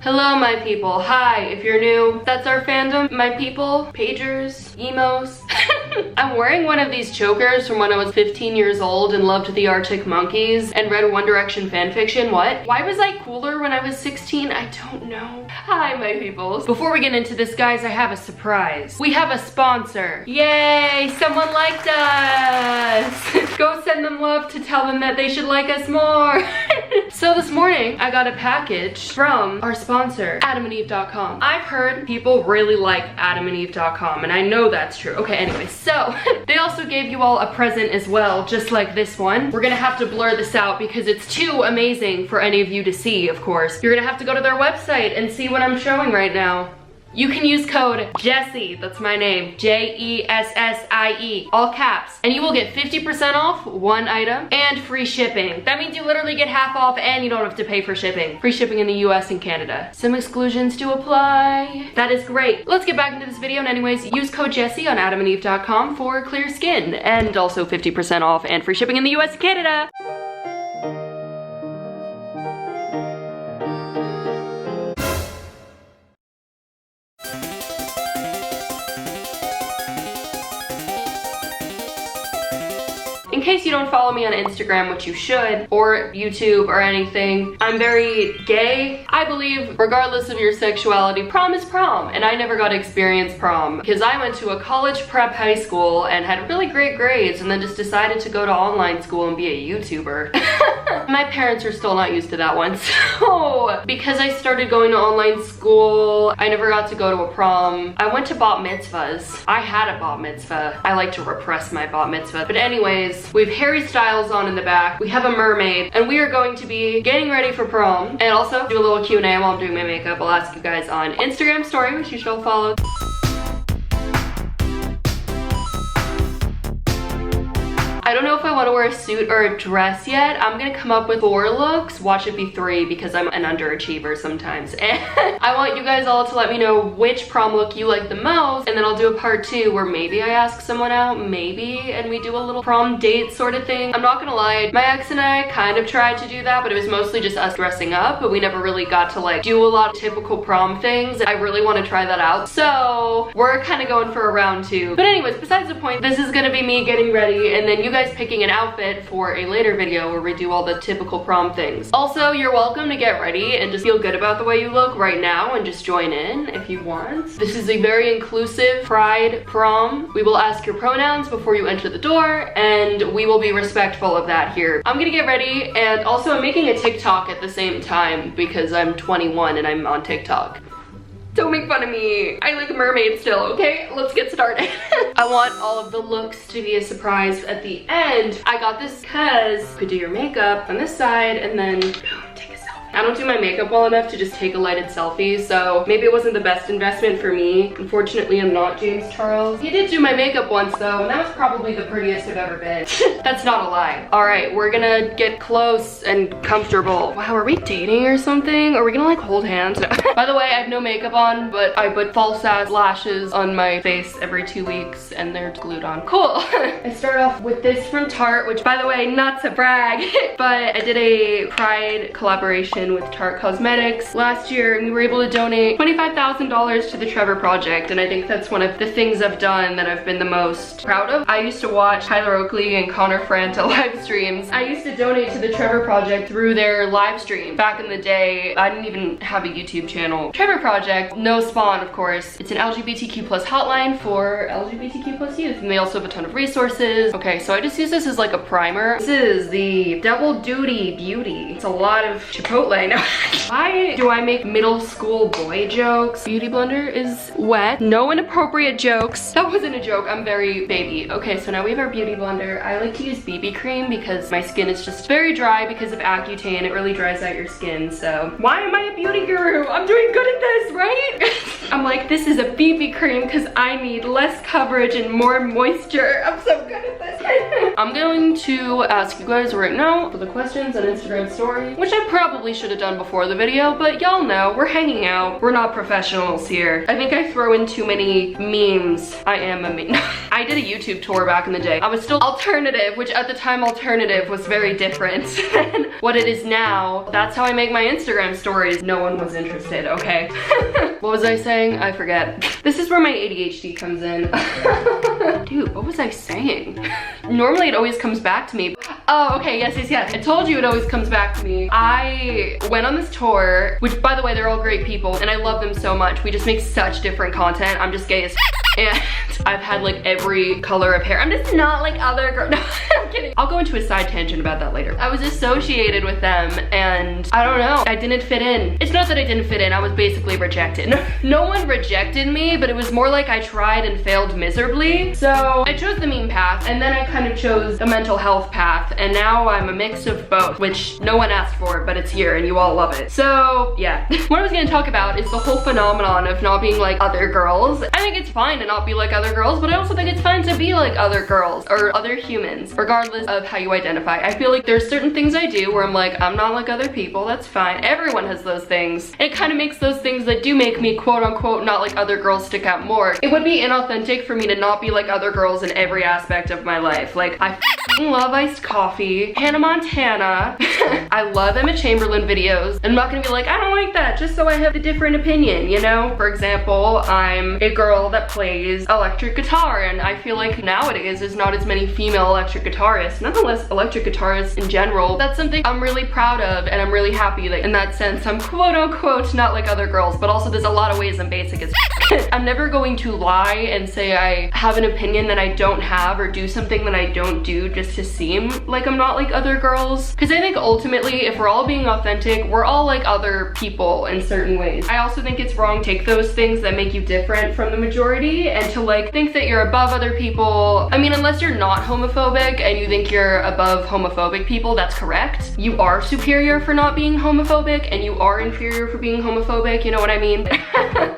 Hello, my people. Hi, if you're new, that's our fandom. My people, pagers, emos. I'm wearing one of these chokers from when I was 15 years old and loved the Arctic Monkeys and read One Direction fanfiction. What? Why was I cooler when I was 16? I don't know. Hi, my peoples. Before we get into this, guys, I have a surprise. We have a sponsor. Yay, someone liked us. Go send them love to tell them that they should like us more. So this morning, I got a package from our sponsor, adamandeve.com. I've heard people really like adamandeve.com, and I know that's true. Okay, anyway, so they also gave you all a present as well, just like this one. We're gonna have to blur this out because it's too amazing for any of you to see, of course. You're gonna have to go to their website and see what I'm showing right now. You can use code Jessie, that's my name, Jessie, all caps, and you will get 50% off one item and free shipping. That means you literally get half off and you don't have to pay for shipping. Free shipping in the US and Canada. Some exclusions do apply. That is great. Let's get back into this video, and anyways, use code Jessie on adamandeve.com for clear skin and also 50% off and free shipping in the US and Canada. In case you don't follow me on Instagram, which you should, or YouTube or anything, I'm very gay. I believe, regardless of your sexuality, prom is prom, and I never got to experience prom because I went to a college prep high school and had really great grades and then just decided to go to online school and be a YouTuber. My parents are still not used to that one, so because I started going to online school, I never got to go to a prom. I went to bat mitzvahs. I had a bat mitzvah. I like to repress my bat mitzvah, but anyways, we have Harry Styles on in the back, we have a mermaid, and we are going to be getting ready for prom, and also do a little Q&A while I'm doing my makeup. I'll ask you guys on Instagram story, which you should all follow. I don't know if I want to wear a suit or a dress yet. I'm gonna come up with 4 looks. Watch it be 3 because I'm an underachiever sometimes. And I want you guys all to let me know which prom look you like the most, and then I'll do a part 2 where maybe I ask someone out, maybe, and we do a little prom date sort of thing. I'm not gonna lie, my ex and I kind of tried to do that, but it was mostly just us dressing up, but we never really got to like do a lot of typical prom things. I really want to try that out, so we're kind of going for a round 2. But anyways, besides the point, this is gonna be me getting ready, and then you guys picking an outfit for a later video where we do all the typical prom things. Also, you're welcome to get ready and just feel good about the way you look right now and just join in if you want. This is a very inclusive pride prom. We will ask your pronouns before you enter the door, and we will be respectful of that here. I'm gonna get ready, and also I'm making a TikTok at the same time because I'm 21 and I'm on TikTok. Don't make fun of me. I like a mermaid still, okay? Let's get started. I want all of the looks to be a surprise at the end. I got this because you could do your makeup on this side and then boom, take a selfie. I don't do my makeup well enough to just take a lighted selfie, so maybe it wasn't the best investment for me. Unfortunately, I'm not James Charles. He did do my makeup once though, and that was probably the prettiest I've ever been. That's not a lie. All right, we're gonna get close and comfortable. Wow, are we dating or something? Are we gonna like hold hands? By the way, I have no makeup on, but I put false ass lashes on my face every 2 weeks and they're glued on. Cool. I start off with this from Tarte, which by the way, not to brag, but I did a Pride collaboration with Tarte Cosmetics last year, and we were able to donate $25,000 to the Trevor Project, and I think that's one of the things I've done that I've been the most proud of. I used to watch Tyler Oakley and Connor Franta live streams. I used to donate to the Trevor Project through their live stream. Back in the day, I didn't even have a YouTube channel. Trevor Project, no spawn of course. It's an LGBTQ+ hotline for LGBTQ+ youth, and they also have a ton of resources. Okay, so I just use this as like a primer. This is the Double Duty Beauty. It's a lot of Chipotle now. Why do I make middle school boy jokes? Beauty blender is wet. No inappropriate jokes. That wasn't a joke. I'm very baby. Okay, so now we have our beauty blender. I like to use BB cream because my skin is just very dry because of Accutane. It really dries out your skin, so why am I a beauty guru? I'm doing good at this, right? I'm like, this is a BB cream because I need less coverage and more moisture. I'm so good at this. I'm going to ask you guys right now for the questions and Instagram story, which I probably should have done before the video, but y'all know we're hanging out. We're not professionals here. I think I throw in too many memes. I am a meme. I did a YouTube tour back in the day. I was still alternative, which at the time alternative was very different than what it is now. That's how I make my Instagram stories. No one was interested, okay? What was I saying? I forget. This is where my ADHD comes in. Dude, what was I saying? Normally it always comes back to me. Oh, okay, yes. I told you it always comes back to me. I went on this tour, which by the way, they're all great people and I love them so much. We just make such different content. I'm just gay as and I've had like every color of hair. I'm just not like other girls. No, I'm kidding. I'll go into a side tangent about that later. I was associated with them and I don't know, I didn't fit in. It's not that I didn't fit in, I was basically rejected. No one rejected me, but it was more like I tried and failed miserably. So I chose the meme path and then I kind of chose the mental health path and now I'm a mix of both, which no one asked for, but it's here and you all love it. So yeah, what I was gonna talk about is the whole phenomenon of not being like other girls. I think it's fine to not be like other girls, but I also think it's fine to be like other girls or other humans, regardless of how you identify. I feel like there's certain things I do where I'm like, I'm not like other people, that's fine. Everyone has those things. And it kind of makes those things that do make me quote unquote not like other girls stick out more. It would be inauthentic for me to not be like other girls in every aspect of my life. Like I love iced coffee, Hannah Montana. I love Emma Chamberlain videos. I'm not gonna be like, I don't like that just so I have a different opinion, you know? For example, I'm a girl that plays electric guitar and I feel like nowadays there's not as many female electric guitarists, nonetheless electric guitarists in general. That's something I'm really proud of and I'm really happy that in that sense I'm quote unquote not like other girls, but also there's a lot of ways I'm basic as I'm never going to lie and say I have an opinion that I don't have or do something that I don't do just to seem like I'm not like other girls. Because I think ultimately if we're all being authentic, we're all like other people in certain ways. I also think it's wrong to take those things that make you different from the majority and to like think that you're above other people. I mean, unless you're not homophobic and you think you're above homophobic people, that's correct. You are superior for not being homophobic and you are inferior for being homophobic, you know what I mean?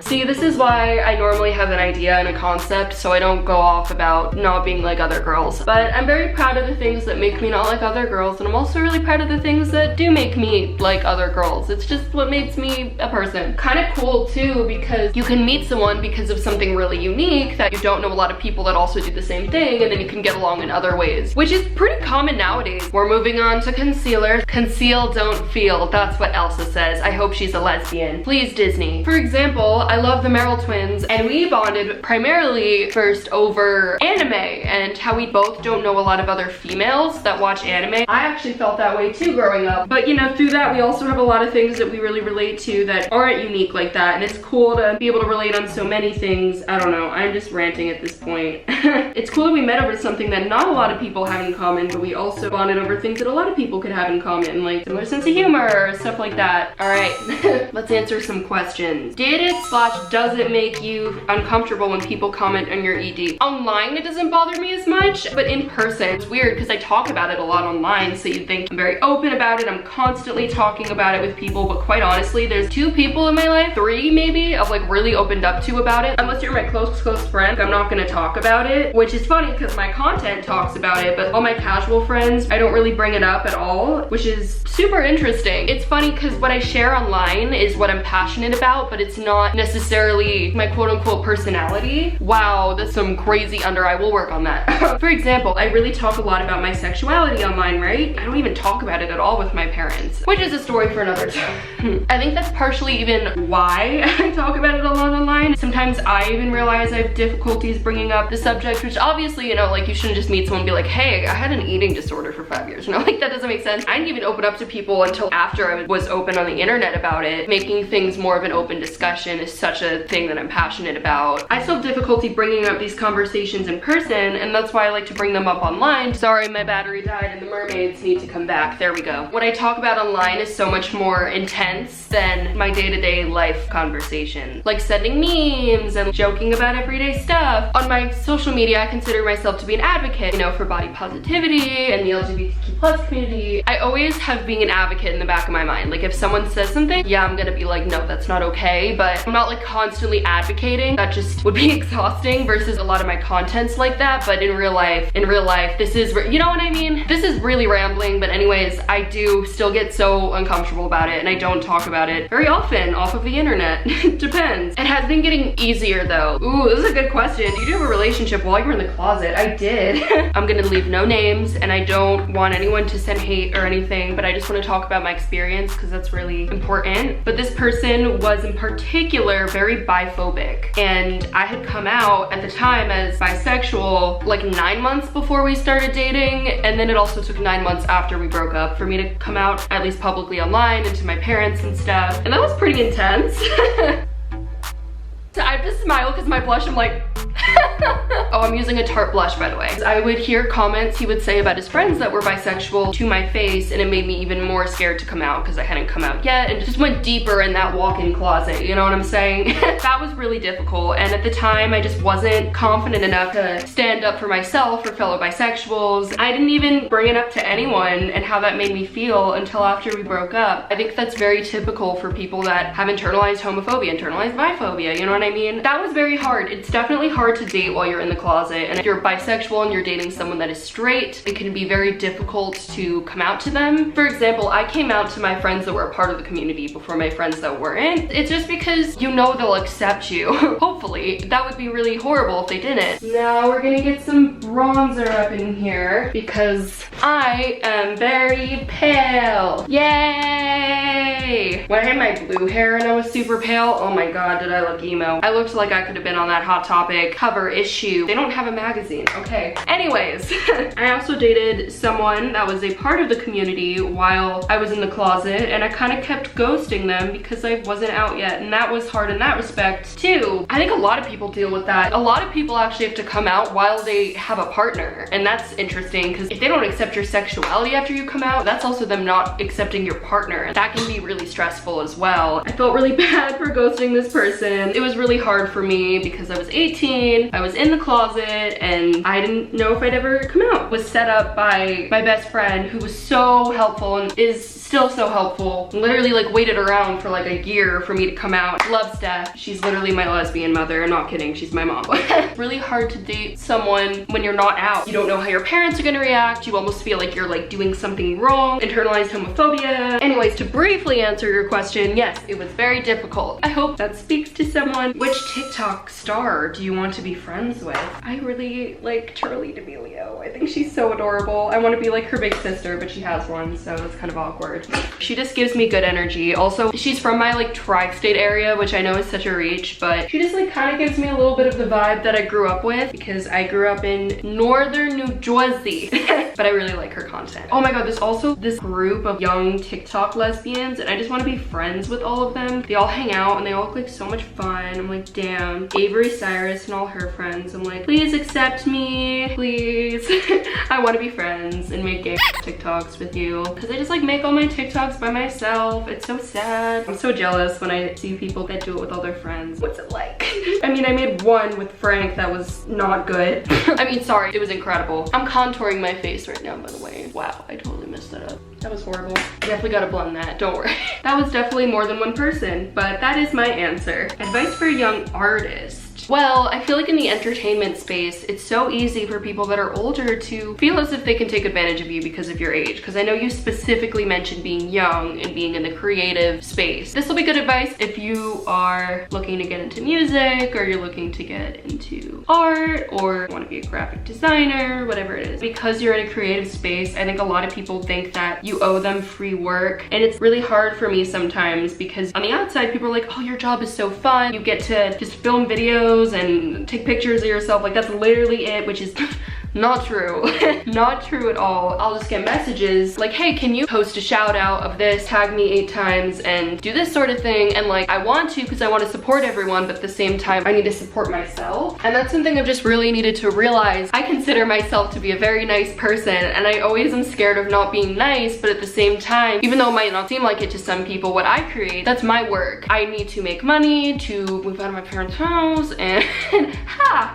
See, this is why I normally have an idea and a concept so I don't go off about not being like other girls. But I'm very proud of the things that make me not like other girls and I'm also really proud of the things that do make me like other girls. It's just what makes me a person. Kind of cool too because you can meet someone because of something really unique that you don't know a lot of people that also do the same thing and then you can get along in other ways, which is pretty common nowadays. We're moving on to concealer. Conceal, don't feel. That's what Elsa says. I hope she's a lesbian. Please, Disney. For example, I love the Merrill twins and we bonded primarily first over anime and how we both don't know a lot of other females that watch anime. I actually felt that way too growing up, but you know, through that we also have a lot of things that we really relate to that aren't unique like that, and it's cool to be able to relate on so many things. I don't know, I'm just ranting at this point. It's cool that we met over something that not a lot of people have in common, but we also bonded over things that a lot of people could have in common, like similar sense of humor, stuff like that. All right, let's answer some questions. Did it / does it make you uncomfortable when people comment on your ED? Online, it doesn't bother me as much, but in person, it's weird because I talk about it a lot online, so you'd think I'm very open about it. I'm constantly talking about it with people, but quite honestly, there's 2 people in my life, 3 maybe, I've like really opened up to about it. Unless you're my close friend, I'm not gonna talk about it, which is funny because my content talks about it, but all my casual friends, I don't really bring it up at all, which is super interesting. It's funny because what I share online is what I'm passionate about, but it's not necessarily my quote unquote personality. Wow, that's some crazy under eye. We'll work on that. For example, I really talk a lot about my sexuality online, right? I don't even talk about it at all with my parents, which is a story for another time. I think that's partially even why I talk about it a lot online. Sometimes I even realize I have difficulties bringing up the subject, which obviously, you know, like you shouldn't just meet someone and be like, hey, I had an eating disorder for 5 years. You know, like that doesn't make sense. I didn't even open up to people until after I was open on the internet about it. Making things more of an open discussion is such a thing that I'm passionate about. I still have difficulty bringing up these conversations in person, and that's why I like to bring them up online. Sorry, my battery died and the mermaids need to come back. There we go. What I talk about online is so much more intense than my day-to-day life conversation. Like sending memes and joking about everyday stuff. On my social media, I consider myself to be an advocate, you know, for body positivity and the LGBTQ plus community. I always have being an advocate in the back of my mind. Like if someone says something, yeah, I'm gonna be like, no, that's not okay. But I'm not like constantly advocating. That just would be exhausting versus a lot of my content's like that. But in real life, this is, you know what I mean? This is really rambling, but anyways, I do still get so uncomfortable about it and I don't talk about it very often off of the internet. It depends. It has been getting easier though. Ooh, this is a good question. Did you have a relationship while you were in the closet? I did. I'm gonna leave no names and I don't want anyone to send hate or anything, but I just want to talk about my experience because that's really important. But this person was in particular very biphobic, and I had come out at the time as bisexual like 9 months before we started dating, and then it also took 9 months after we broke up for me to come out at least publicly online and to my parents and stuff, and that was pretty intense. So I just smile because my blush, I'm like, oh, I'm using a Tarte blush, by the way. I would hear comments he would say about his friends that were bisexual to my face, and it made me even more scared to come out because I hadn't come out yet, and just went deeper in that walk-in closet, you know what I'm saying? That was really difficult, and at the time, I just wasn't confident enough to stand up for myself or fellow bisexuals. I didn't even bring it up to anyone and how that made me feel until after we broke up. I think that's very typical for people that have internalized homophobia, internalized biphobia, you know what I mean? That was very hard. It's definitely hard to date while you're in the closet, and if you're bisexual and you're dating someone that is straight, it can be very difficult to come out to them. For example, I came out to my friends that were a part of the community before my friends that weren't. It's just because you know they'll accept you. Hopefully. That would be really horrible if they didn't. Now we're gonna get some bronzer up in here because I am very pale. Yay! When I had my blue hair and I was super pale, oh my god, did I look emo. I looked like I could have been on that Hot Topic cover issue. They don't have a magazine, okay. Anyways, I also dated someone that was a part of the community while I was in the closet, and I kind of kept ghosting them because I wasn't out yet, and that was hard in that respect too. I think a lot of people deal with that. A lot of people actually have to come out while they have a partner, and that's interesting because if they don't accept your sexuality after you come out, that's also them not accepting your partner. That can be really stressful as well. I felt really bad for ghosting this person. It was really hard for me because I was 18, I was in the closet, and I didn't know if I'd ever come out. It was set up by my best friend who was so helpful and is still so helpful. Literally like waited around for like a year for me to come out. Love Steph. She's literally my lesbian mother. I'm not kidding, she's my mom. Really hard to date someone when you're not out. You don't know how your parents are gonna react. You almost feel like you're like doing something wrong. Internalized homophobia. Anyways, to briefly answer your question, yes, it was very difficult. I hope that speaks to someone. Which TikTok star do you want to be friends with? I really like Charlie D'Amelio. I think she's so adorable. I want to be like her big sister, but she has one, so it's kind of awkward. She just gives me good energy. Also, she's from my like tri-state area, which I know is such a reach, but she just like kind of gives me a little bit of the vibe that I grew up with because I grew up in northern New Jersey. But I really like her content. Oh my god, there's also this group of young TikTok lesbians, and I just want to be friends with all of them. They all hang out and they all look like so much fun. I'm like, damn. Avery Cyrus and all her friends. I'm like, please accept me, please. I want to be friends and make gay TikToks with you because I just like make all my TikToks by myself. It's so sad. I'm so jealous when I see people that do it with all their friends. What's it like? I mean, I made one with Frank that was not good. I mean, sorry, it was incredible. I'm contouring my face right now, by the way. Wow, I totally messed that up. That was horrible. Definitely gotta blend that, don't worry. That was definitely more than one person, but that is my answer. Advice for a young artist. Well, I feel like in the entertainment space, it's so easy for people that are older to feel as if they can take advantage of you because of your age. Because I know you specifically mentioned being young and being in the creative space. This will be good advice if you are looking to get into music, or you're looking to get into art, or want to be a graphic designer, whatever it is. Because you're in a creative space, I think a lot of people think that you owe them free work. And it's really hard for me sometimes because on the outside, people are like, oh, your job is so fun. You get to just film videos and take pictures of yourself. Like, that's literally it, which is not true. Not true at all. I'll just get messages like, hey, can you post a shout out of this, tag me 8 times and do this sort of thing? And like, I want to because I want to support everyone, but at the same time I need to support myself. And that's something I've just really needed to realize. I consider myself to be a very nice person, and I always am scared of not being nice, but at the same time, even though it might not seem like it to some people, what I create, that's my work. I need to make money to move out of my parents' house and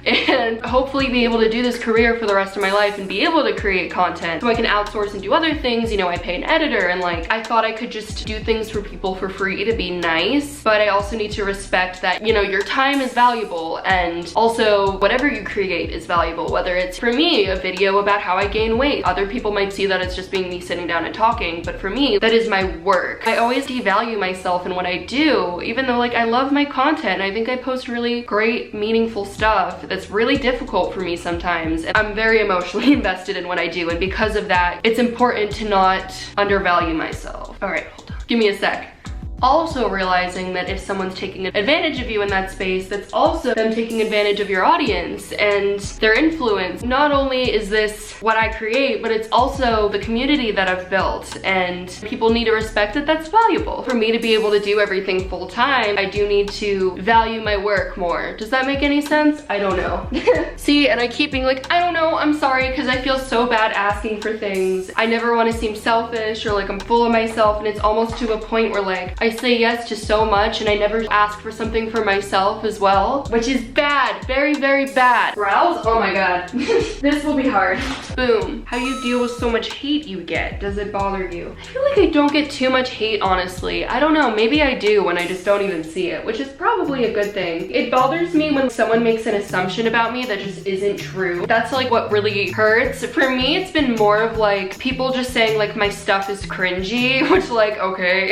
and hopefully be able to do this career for the the rest of my life and be able to create content so I can outsource and do other things. You know, I pay an editor, and like I thought I could just do things for people for free to be nice, but I also need to respect that, you know, your time is valuable, and also whatever you create is valuable. Whether it's, for me, a video about how I gain weight, other people might see that it's just being me sitting down and talking, but for me, that is my work. I always devalue myself in what I do, even though like I love my content. I think I post really great, meaningful stuff that's really difficult for me sometimes. I'm very emotionally invested in what I do, and because of that, it's important to not undervalue myself. All right, hold on. Give me a sec. Also realizing that if someone's taking advantage of you in that space, that's also them taking advantage of your audience and their influence. Not only is this what I create, but it's also the community that I've built, and people need to respect that that's valuable. For me to be able to do everything full time, I do need to value my work more. Does that make any sense? I don't know. See, and I keep being like, I don't know, I'm sorry, because I feel so bad asking for things. I never want to seem selfish or like I'm full of myself, and it's almost to a point where like I say yes to so much and I never ask for something for myself as well, which is bad, very, very bad. Browse? Oh my god. This will be hard. Boom. How do you deal with so much hate you get? Does it bother you? I feel like I don't get too much hate, honestly. I don't know, maybe I do when I just don't even see it, which is probably a good thing. It bothers me when someone makes an assumption about me that just isn't true. That's like what really hurts. For me, it's been more of like people just saying like my stuff is cringy, which like, okay.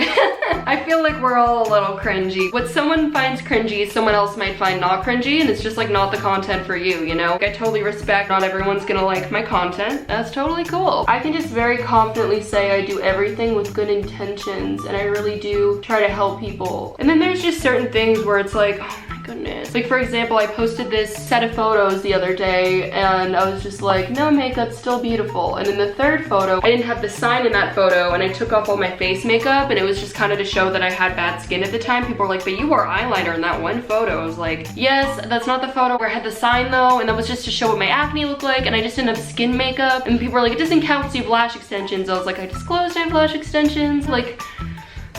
I feel like we're all a little cringy. What someone finds cringy, someone else might find not cringy, and it's just like not the content for you, you know? I totally respect not everyone's gonna like my content. That's totally cool. I can just very confidently say I do everything with good intentions, and I really do try to help people. And then there's just certain things where it's like, oh my goodness. Like for example, I posted this set of photos the other day and I was just like, no makeup, still beautiful. And in the third photo, I didn't have the sign in that photo, and I took off all my face makeup, and it was just kind of to show that I had bad skin at the time. People were like, but you wore eyeliner in that one photo. I was like, yes, that's not the photo where I had the sign though, and that was just to show what my acne looked like, and I just didn't have skin makeup. And people were like, it doesn't count because you have lash extensions. I was like, I disclosed I have lash extensions. Like,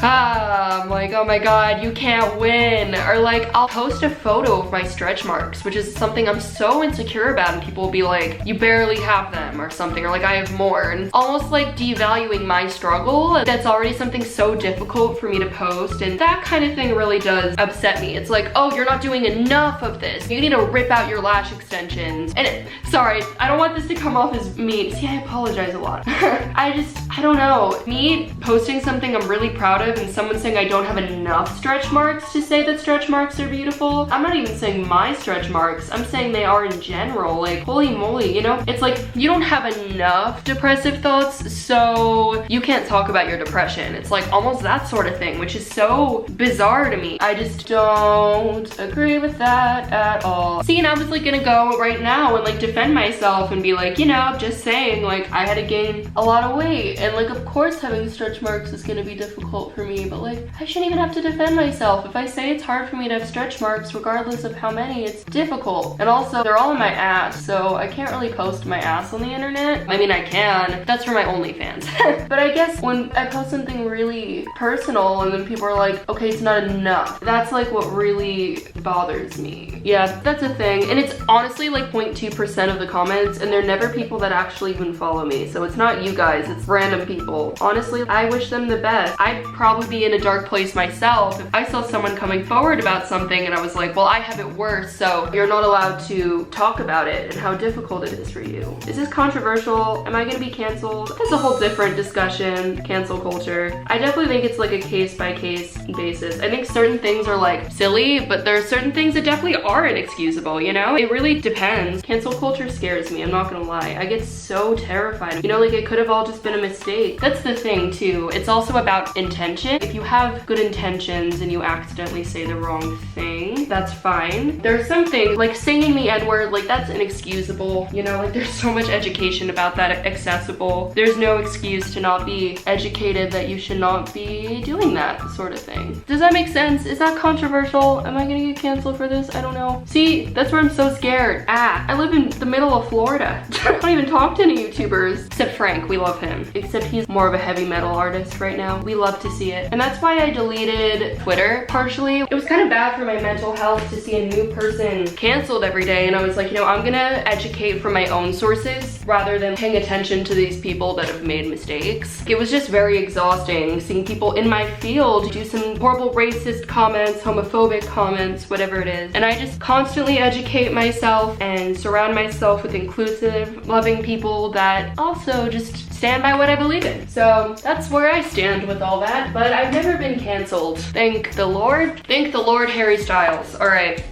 I'm like, oh my god, you can't win. Or like, I'll post a photo of my stretch marks, which is something I'm so insecure about, and people will be like, you barely have them or something, or like I have more, and almost like devaluing my struggle. That's already something so difficult for me to post, and that kind of thing really does upset me. It's like, oh, you're not doing enough of this. You need to rip out your lash extensions. And sorry, I don't want this to come off as mean. See, I apologize a lot. I don't know. Me posting something I'm really proud of and someone saying I don't have enough stretch marks to say that stretch marks are beautiful. I'm not even saying my stretch marks. I'm saying they are in general. Like, holy moly, you know? It's like, you don't have enough depressive thoughts, so you can't talk about your depression. It's like almost that sort of thing, which is so bizarre to me. I just don't agree with that at all. See, and I was like gonna go right now and like defend myself and be like, you know, just saying like I had to gain a lot of weight, and like of course having stretch marks is gonna be difficult for me, but like I shouldn't even have to defend myself. If I say it's hard for me to have stretch marks regardless of how many, it's difficult. And also they're all in my ass, so I can't really post my ass on the internet. I mean, I can. That's for my OnlyFans. But I guess when I post something really personal and then people are like, okay, it's not enough, that's like what really bothers me. Yeah, that's a thing. And it's honestly like 0.2% of the comments, and they're never people that actually even follow me. So it's not you guys, it's random people. Honestly, I wish them the best. I'd probably be in a dark place myself if I saw someone coming forward about something and I was like, well, I have it worse, so you're not allowed to talk about it and how difficult it is for you. Is this controversial? Am I gonna be canceled? That's a whole different discussion, cancel culture. I definitely think it's like a case-by-case basis. I think certain things are like silly, but there are certain things that definitely are inexcusable, you know? It really depends. Cancel culture scares me, I'm not gonna lie. I get so terrified. You know, like it could have all just been a mistake. That's the thing too. It's also about intention. If you have good intentions and you accidentally say the wrong thing, that's fine. There's some things like saying the N-word, like that's inexcusable. You know, like there's so much education about that accessible. There's no excuse to not be educated that you should not be doing that sort of thing. Does that make sense? Is that controversial? Am I gonna get canceled for this? I don't know. See, that's where I'm so scared. I live in the middle of Florida. I don't even talk to any YouTubers. Except Frank, we love him. Except he's more of a heavy metal artist right now. We love to see see it. And that's why I deleted Twitter partially. It was kind of bad for my mental health to see a new person canceled every day, and I was like, you know, I'm gonna educate from my own sources rather than paying attention to these people that have made mistakes. It was just very exhausting seeing people in my field do some horrible racist comments, homophobic comments, whatever it is. And I just constantly educate myself and surround myself with inclusive, loving people that also just stand by what I believe in. So that's where I stand with all that, but I've never been canceled. Thank the Lord. Thank the Lord, Harry Styles. All right.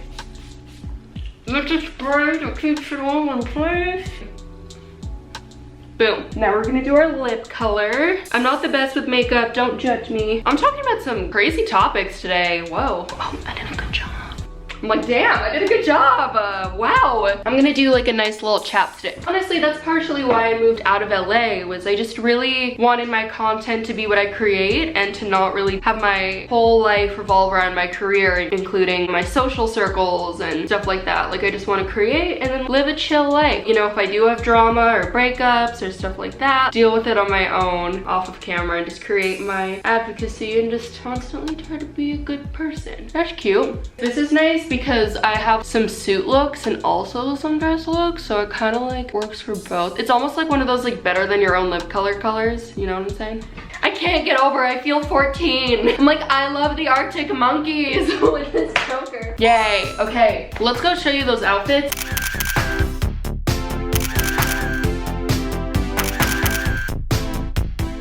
Let's just spray to keep it all in place. Boom. Now we're gonna do our lip color. I'm not the best with makeup, don't judge me. I'm talking about some crazy topics today. Whoa. Oh, I did a good job. I'm like, damn, I did a good job. Wow. I'm gonna do like a nice little chapstick. Honestly, that's partially why I moved out of LA, was I just really wanted my content to be what I create and to not really have my whole life revolve around my career, including my social circles and stuff like that. Like, I just want to create and then live a chill life. You know, if I do have drama or breakups or stuff like that, deal with it on my own, off of camera, and just create my advocacy and just constantly try to be a good person. That's cute. This is nice because I have some suit looks and also some dress looks, so it kind of like works for both. It's almost like one of those like better than your own lip color colors, you know what I'm saying? I can't get over I feel 14. I'm like, I love the Arctic Monkeys with this Joker. Yay, okay, let's go show you those outfits.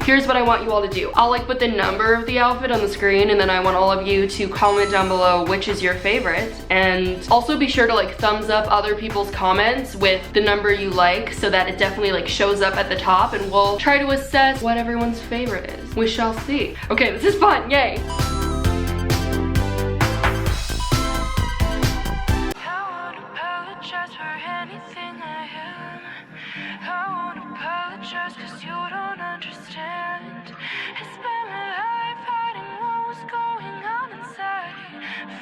Here's what I want you all to do. I'll like put the number of the outfit on the screen, and then I want all of you to comment down below which is your favorite. And also be sure to like thumbs up other people's comments with the number you like so that it definitely like shows up at the top, and we'll try to assess what everyone's favorite is. We shall see. Okay, this is fun, yay. Cause you don't understand. I spent my life hiding what was going on inside.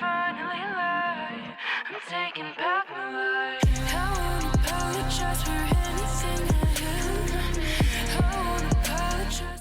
Finally alive, I'm taking back my life. I won't apologize for anything